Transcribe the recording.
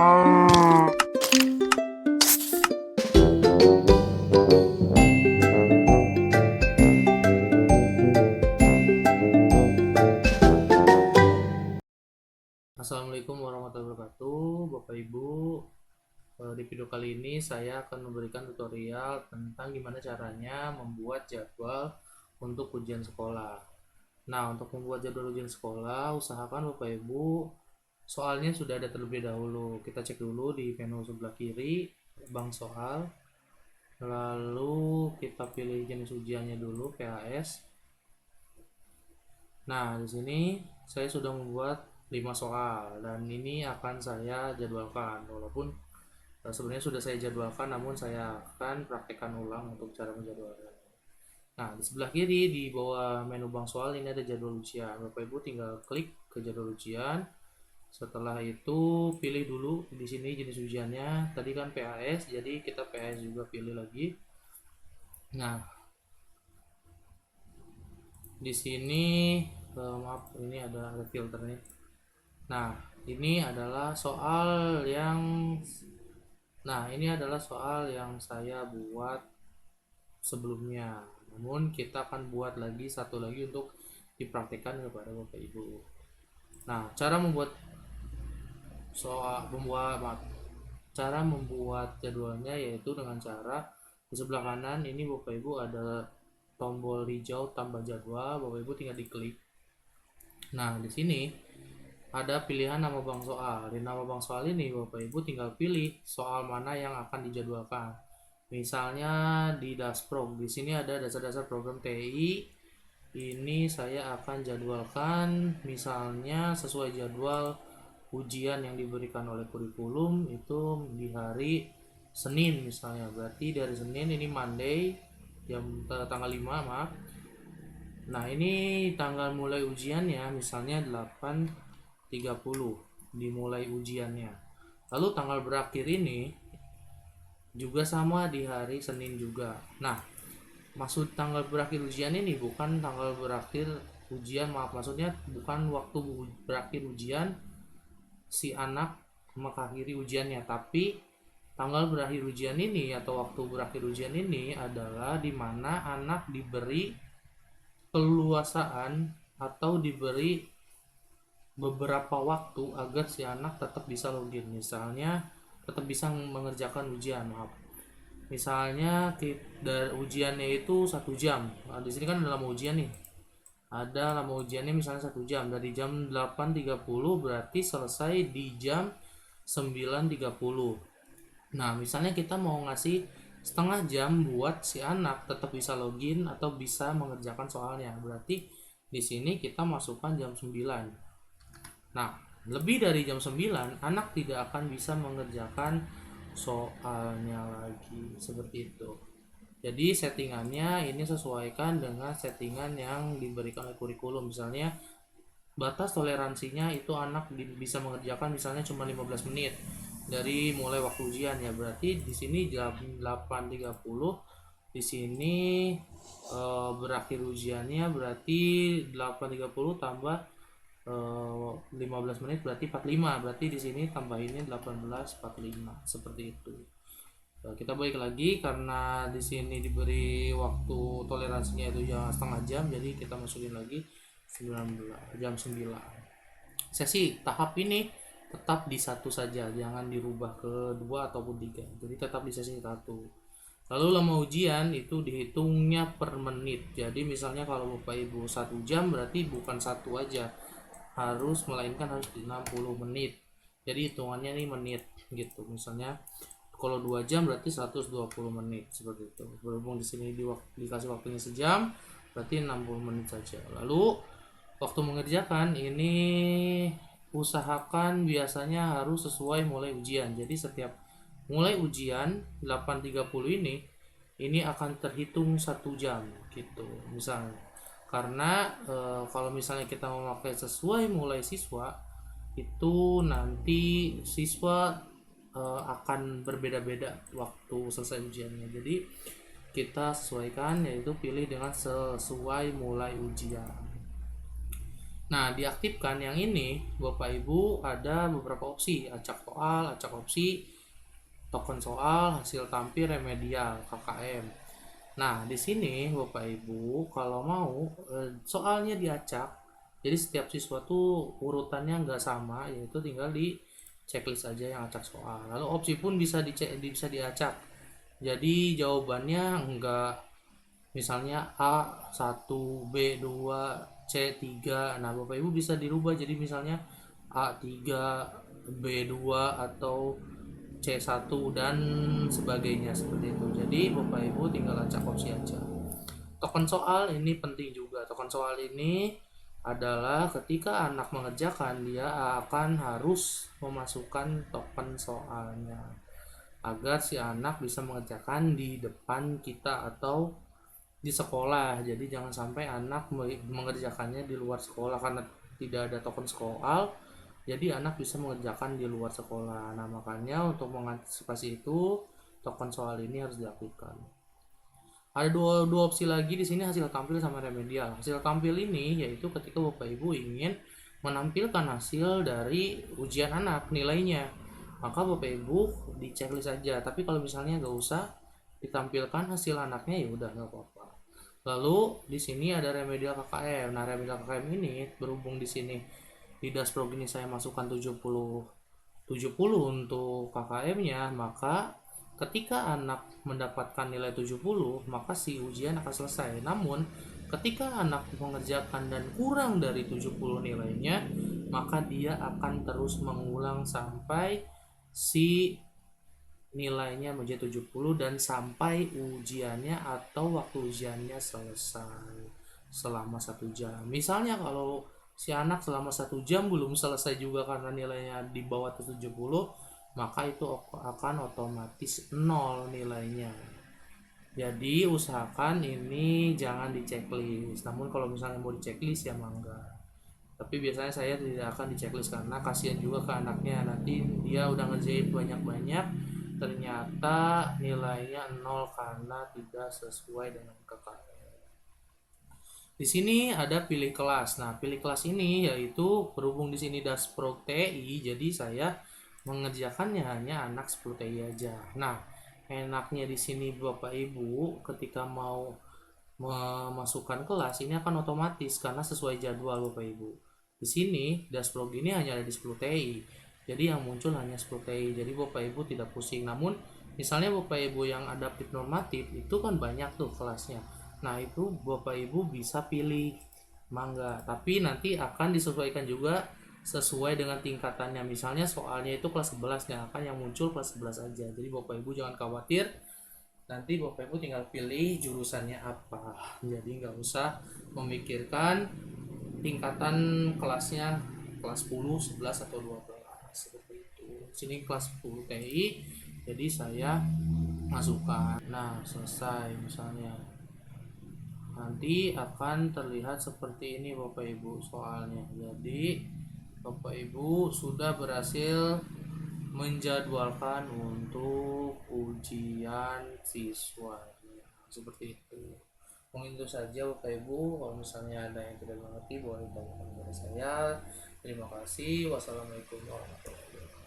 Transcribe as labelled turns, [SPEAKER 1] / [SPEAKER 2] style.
[SPEAKER 1] Assalamualaikum warahmatullahi wabarakatuh, Bapak Ibu. Di video kali ini saya akan memberikan tutorial tentang gimana caranya membuat jadwal untuk ujian sekolah. Nah, untuk membuat jadwal ujian sekolah, usahakan Bapak Ibu soalnya sudah ada terlebih dahulu. Kita cek dulu di menu sebelah kiri, bank soal. Lalu kita pilih jenis ujiannya dulu, PAS. Nah, di sini saya sudah membuat 5 soal dan ini akan saya jadwalkan, walaupun sebenarnya sudah saya jadwalkan, namun saya akan praktekkan ulang untuk cara menjadwalkan. Nah, di sebelah kiri di bawah menu bank soal ini ada jadwal ujian. Bapak Ibu tinggal klik ke jadwal ujian. Setelah itu pilih dulu di sini jenis ujiannya. Tadi kan PAS, jadi kita PAS juga pilih lagi. Nah, di sini maaf, ini ada filter nih. Nah, ini adalah soal yang saya buat sebelumnya. Namun kita akan buat lagi satu lagi untuk dipraktikkan kepada Bapak Ibu. Nah, cara membuat jadwalnya yaitu dengan cara di sebelah kanan ini Bapak Ibu ada tombol hijau tambah jadwal, Bapak Ibu tinggal diklik. Nah, di sini ada pilihan nama bank soal. Di nama bank soal ini Bapak Ibu tinggal pilih soal mana yang akan dijadwalkan. Misalnya di Dasprog, di sini ada dasar-dasar program TI. Ini saya akan jadwalkan misalnya sesuai jadwal ujian yang diberikan oleh kurikulum itu di hari Senin misalnya. Berarti dari Senin ini Monday tanggal 5, maaf. Nah, ini tanggal mulai ujiannya misalnya 8.30 dimulai ujiannya. Lalu tanggal berakhir ini juga sama di hari Senin juga. Nah, maksud tanggal berakhir ujian ini bukan tanggal berakhir ujian, maaf, maksudnya bukan waktu berakhir ujian si anak mengakhiri ujiannya, tapi tanggal berakhir ujian ini atau waktu berakhir ujian ini adalah di mana anak diberi keleluasaan atau diberi beberapa waktu agar si anak tetap bisa login, misalnya tetap bisa mengerjakan ujian, maaf. Misalnya ujiannya itu 1 jam. Nah, di sini kan dalam ujian nih. Ada lama ujiannya misalnya 1 jam. Dari jam 8.30 berarti selesai di jam 9.30. Nah, misalnya kita mau ngasih setengah jam buat si anak tetap bisa login atau bisa mengerjakan soalnya. Berarti di sini kita masukkan jam 9. Nah, lebih dari jam 9 anak tidak akan bisa mengerjakan soalnya lagi, seperti itu. Jadi settingannya ini sesuaikan dengan settingan yang diberikan oleh kurikulum. Misalnya batas toleransinya itu anak bisa mengerjakan misalnya cuma 15 menit dari mulai waktu ujian ya. Berarti di sini jam 8.30, di sini berakhir ujiannya berarti 8.30 tambah 15 menit berarti 45. Berarti di sini tambahinnya 18.45 seperti itu. Kita balik lagi karena di sini diberi waktu toleransinya itu setengah jam, jadi kita masukin lagi jam 9. Sesi tahap ini tetap di satu saja, jangan dirubah ke 2 ataupun 3. Jadi tetap di sesi 1. Lalu lama ujian itu dihitungnya per menit. Jadi misalnya kalau Bapak Ibu 1 jam berarti bukan 1 aja, melainkan harus 60 menit. Jadi hitungannya nih menit gitu. Misalnya kalau 2 jam berarti 120 menit seperti itu. Berhubung di sini dikasih waktunya sejam, berarti 60 menit saja. Lalu waktu mengerjakan ini usahakan biasanya harus sesuai mulai ujian. Jadi setiap mulai ujian 8.30 ini akan terhitung 1 jam gitu misalnya. Karena kalau misalnya kita memakai sesuai mulai siswa, itu nanti siswa akan berbeda-beda waktu selesai ujiannya. Jadi kita sesuaikan, yaitu pilih dengan sesuai mulai ujian. Nah, diaktifkan yang ini Bapak Ibu ada beberapa opsi, acak soal, acak opsi, token soal, hasil tampil, remedial, KKM. Nah, di sini Bapak Ibu kalau mau soalnya diacak. Jadi setiap siswa tuh urutannya nggak sama, yaitu tinggal di checklist aja yang acak soal. Lalu opsi pun bisa diacak. Jadi jawabannya enggak, misalnya A1, B2, C3. Nah, Bapak Ibu bisa dirubah jadi misalnya A3, B2 atau C1 dan sebagainya seperti itu. Jadi Bapak Ibu tinggal acak opsi aja. Token soal ini penting juga. Token soal ini adalah ketika anak mengerjakan, dia akan harus memasukkan token soalnya agar si anak bisa mengerjakan di depan kita atau di sekolah. Jadi jangan sampai anak mengerjakannya di luar sekolah karena tidak ada token soal. Jadi anak bisa mengerjakan di luar sekolah. Nah, makanya untuk mengantisipasi itu token soal ini harus dilakukan. Ada dua opsi lagi di sini, hasil tampil sama remedial. Hasil tampil ini yaitu ketika Bapak Ibu ingin menampilkan hasil dari ujian anak nilainya, maka Bapak Ibu di checklist saja. Tapi kalau misalnya nggak usah ditampilkan hasil anaknya, ya udah nggak apa-apa. Lalu di sini ada remedial KKM. Nah, remedial KKM ini berhubung di sini di dashboard ini saya masukkan 70 untuk KKM-nya, maka ketika anak mendapatkan nilai 70, maka si ujian akan selesai. Namun, ketika anak mengerjakan dan kurang dari 70 nilainya, maka dia akan terus mengulang sampai si nilainya menjadi 70 dan sampai ujiannya atau waktu ujiannya selesai selama 1 jam. Misalnya kalau si anak selama 1 jam belum selesai juga karena nilainya di bawah 70, maka itu akan otomatis 0 nilainya. Jadi usahakan ini jangan di checklist. Namun kalau misalnya mau di checklist ya mangga. Tapi biasanya saya tidak akan di checklist karena kasihan juga ke anaknya, nanti dia udah ngerjain banyak-banyak ternyata nilainya 0 karena tidak sesuai dengan KKM. Di sini ada pilih kelas. Nah, pilih kelas ini yaitu berhubung di sini dashboard TI, jadi saya mengerjakannya hanya anak 10 TI aja. Nah, enaknya di sini Bapak Ibu ketika mau memasukkan kelas ini akan otomatis karena sesuai jadwal Bapak Ibu. Di sini dashboard ini hanya ada di 10 TI. Jadi yang muncul hanya 10 TI. Jadi Bapak Ibu tidak pusing. Namun misalnya Bapak Ibu yang adaptif normatif itu kan banyak tuh kelasnya. Nah, itu Bapak Ibu bisa pilih mangga. Tapi nanti akan disesuaikan juga sesuai dengan tingkatannya. Misalnya soalnya itu kelas 11, nya akan yang muncul kelas 11 aja. Jadi Bapak Ibu jangan khawatir, nanti Bapak Ibu tinggal pilih jurusannya apa. Jadi nggak usah memikirkan tingkatan kelasnya kelas 10, 11 atau 12 seperti itu. Sini kelas 10 TI, jadi saya masukkan. Nah, selesai misalnya. Nanti akan terlihat seperti ini Bapak Ibu soalnya. Jadi Bapak Ibu sudah berhasil menjadwalkan untuk ujian siswanya seperti itu. Mungkin itu saja Bapak Ibu. Kalau misalnya ada yang tidak mengerti boleh tanyakan kepada saya. Terima kasih. Wassalamualaikum warahmatullahi wabarakatuh.